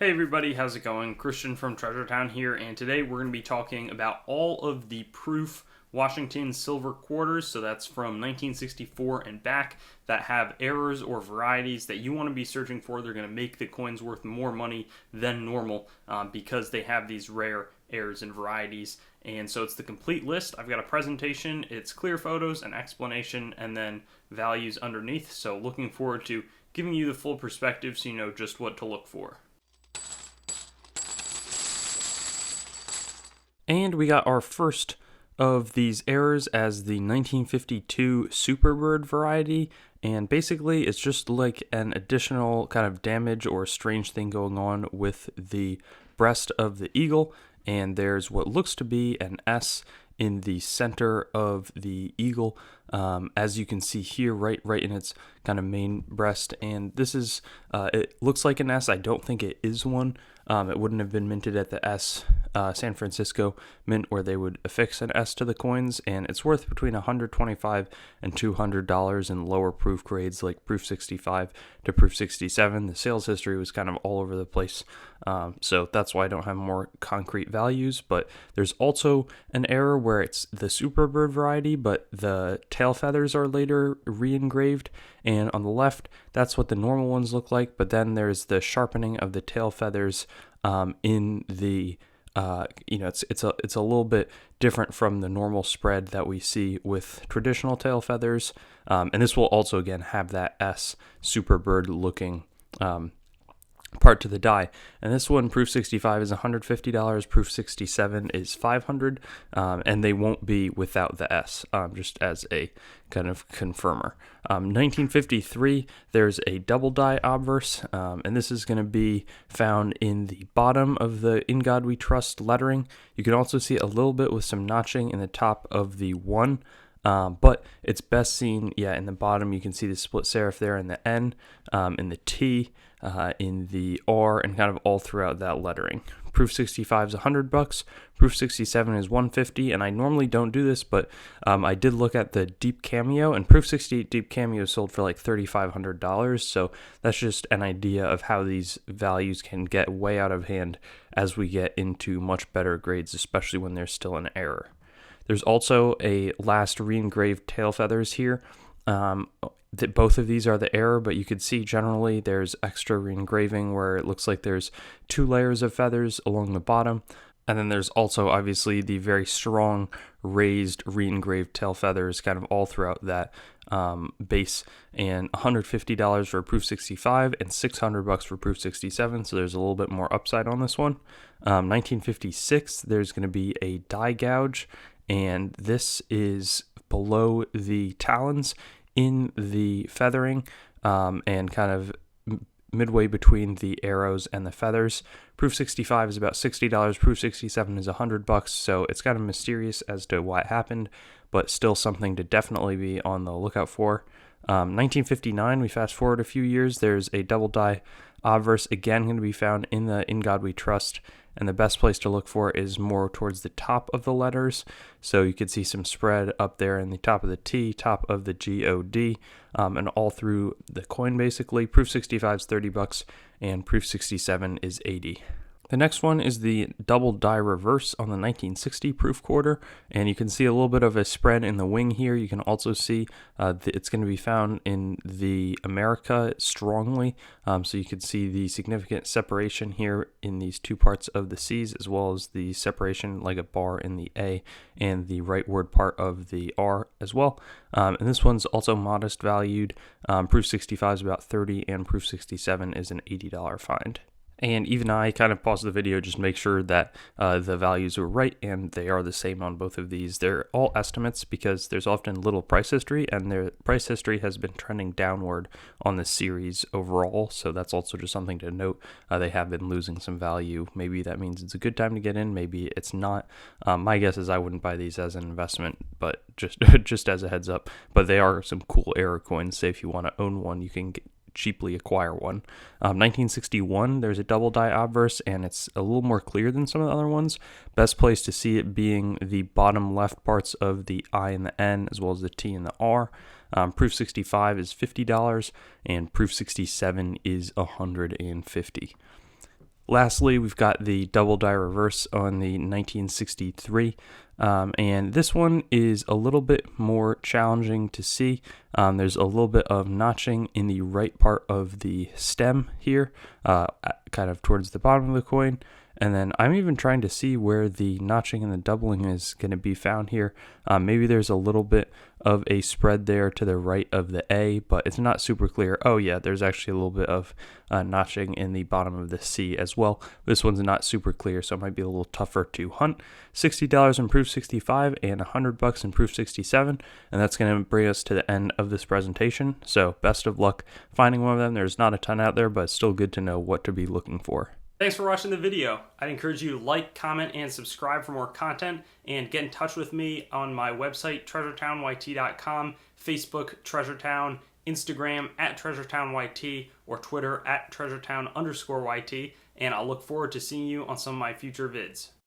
Hey everybody, how's it going? Christian from Treasure Town here, and today we're going to be talking about all of the proof Washington silver quarters, so that's from 1964 and back, that have errors or varieties that you want to be searching for. They're going to make the coins worth more money than normal because they have these rare errors and varieties. And so it's the complete list. I've got a presentation, it's clear photos, an explanation, and then values underneath. So looking forward to giving you the full perspective so you know just what to look for. And we got our first of these errors as the 1952 Superbird variety, and basically it's just like an additional kind of damage or strange thing going on with the breast of the eagle, and there's what looks to be an S in the center of the eagle, as you can see here, right in its kind of main breast. And this is, it looks like an S. I don't think it is one. It wouldn't have been minted at the S San Francisco mint where they would affix an S to the coins, and it's worth between $125 and $200 in lower proof grades like proof 65 to proof 67. The sales history was kind of all over the place, so that's why I don't have more concrete values. But there's also an error where it's the Superbird variety, but the tail feathers are later re-engraved, and on the left that's what the normal ones look like, but then there's the sharpening of the tail feathers in the it's a little bit different from the normal spread that we see with traditional tail feathers, and this will also again have that S Superbird looking part to the die. And this one, proof 65, is $150, proof 67 is $500, and they won't be without the S, just as a kind of confirmer. 1953, there's a double die obverse, and this is going to be found in the bottom of the In God We Trust lettering. You can also see a little bit with some notching in the top of the 1, but it's best seen, in the bottom. You can see the split serif there in the N, in the T, in the R, and kind of all throughout that lettering. Proof 65 is $100, proof 67 is $150, and I normally don't do this, but I did look at the Deep Cameo, and proof 68 Deep Cameo sold for like $3,500, so that's just an idea of how these values can get way out of hand as we get into much better grades, especially when there's still an error. There's also a last re-engraved tail feathers here. Both of these are the error, but you can see generally there's extra re-engraving where it looks like there's 2 layers of feathers along the bottom. And then there's also obviously the very strong raised re-engraved tail feathers kind of all throughout that base, and $150 for proof 65 and $600 for proof 67. So there's a little bit more upside on this one. 1956, there's going to be a die gouge, and this is below the talons in the feathering, and kind of midway between the arrows and the feathers. Proof 65 is about $60, proof 67 is $100, so it's kind of mysterious as to why it happened, but still something to definitely be on the lookout for. 1959, we fast forward a few years, there's a double die obverse, again going to be found in the In God We Trust, and the best place to look for is more towards the top of the letters. So you could see some spread up there in the top of the T, top of the G-O-D, and all through the coin basically. Proof 65 is $30, and proof 67 is $80. The next one is the double die reverse on the 1960 proof quarter, and you can see a little bit of a spread in the wing here. You can also see it's going to be found in the America strongly, so you can see the significant separation here in these two parts of the C's, as well as the separation like a bar in the A and the rightward part of the R as well. And this one's also modest valued. Proof 65 is about $30, and proof 67 is an $80 find. And even I kind of paused the video just to make sure that the values were right, and they are the same on both of these. They're all estimates because there's often little price history, and their price history has been trending downward on this series overall, so that's also just something to note. They have been losing some value. Maybe that means it's a good time to get in, maybe it's not. My guess is I wouldn't buy these as an investment, but just as a heads up. But they are some cool error coins, so if you want to own one, you can cheaply acquire one. 1961, there's a double die obverse, and it's a little more clear than some of the other ones. Best place to see it being the bottom left parts of the I and the N, as well as the T and the R. Proof 65 is $50, and proof 67 is $150. Lastly, we've got the double die reverse on the 1963. And this one is a little bit more challenging to see. There's a little bit of notching in the right part of the stem here, kind of towards the bottom of the coin. And then I'm even trying to see where the notching and the doubling is going to be found here. Maybe there's a little bit of a spread there to the right of the A, but it's not super clear. Oh yeah, there's actually a little bit of notching in the bottom of the C as well. This one's not super clear, so it might be a little tougher to hunt. $60 in proof 65 and $100 in proof 67, and that's going to bring us to the end of this presentation. So best of luck finding one of them. There's not a ton out there, but it's still good to know what to be looking for. Thanks for watching the video. I'd encourage you to like, comment, and subscribe for more content, and get in touch with me on my website, treasuretownYT.com, Facebook, Treasuretown, Instagram, @TreasuretownYT, or Twitter, @Treasuretown_YT, and I'll look forward to seeing you on some of my future vids.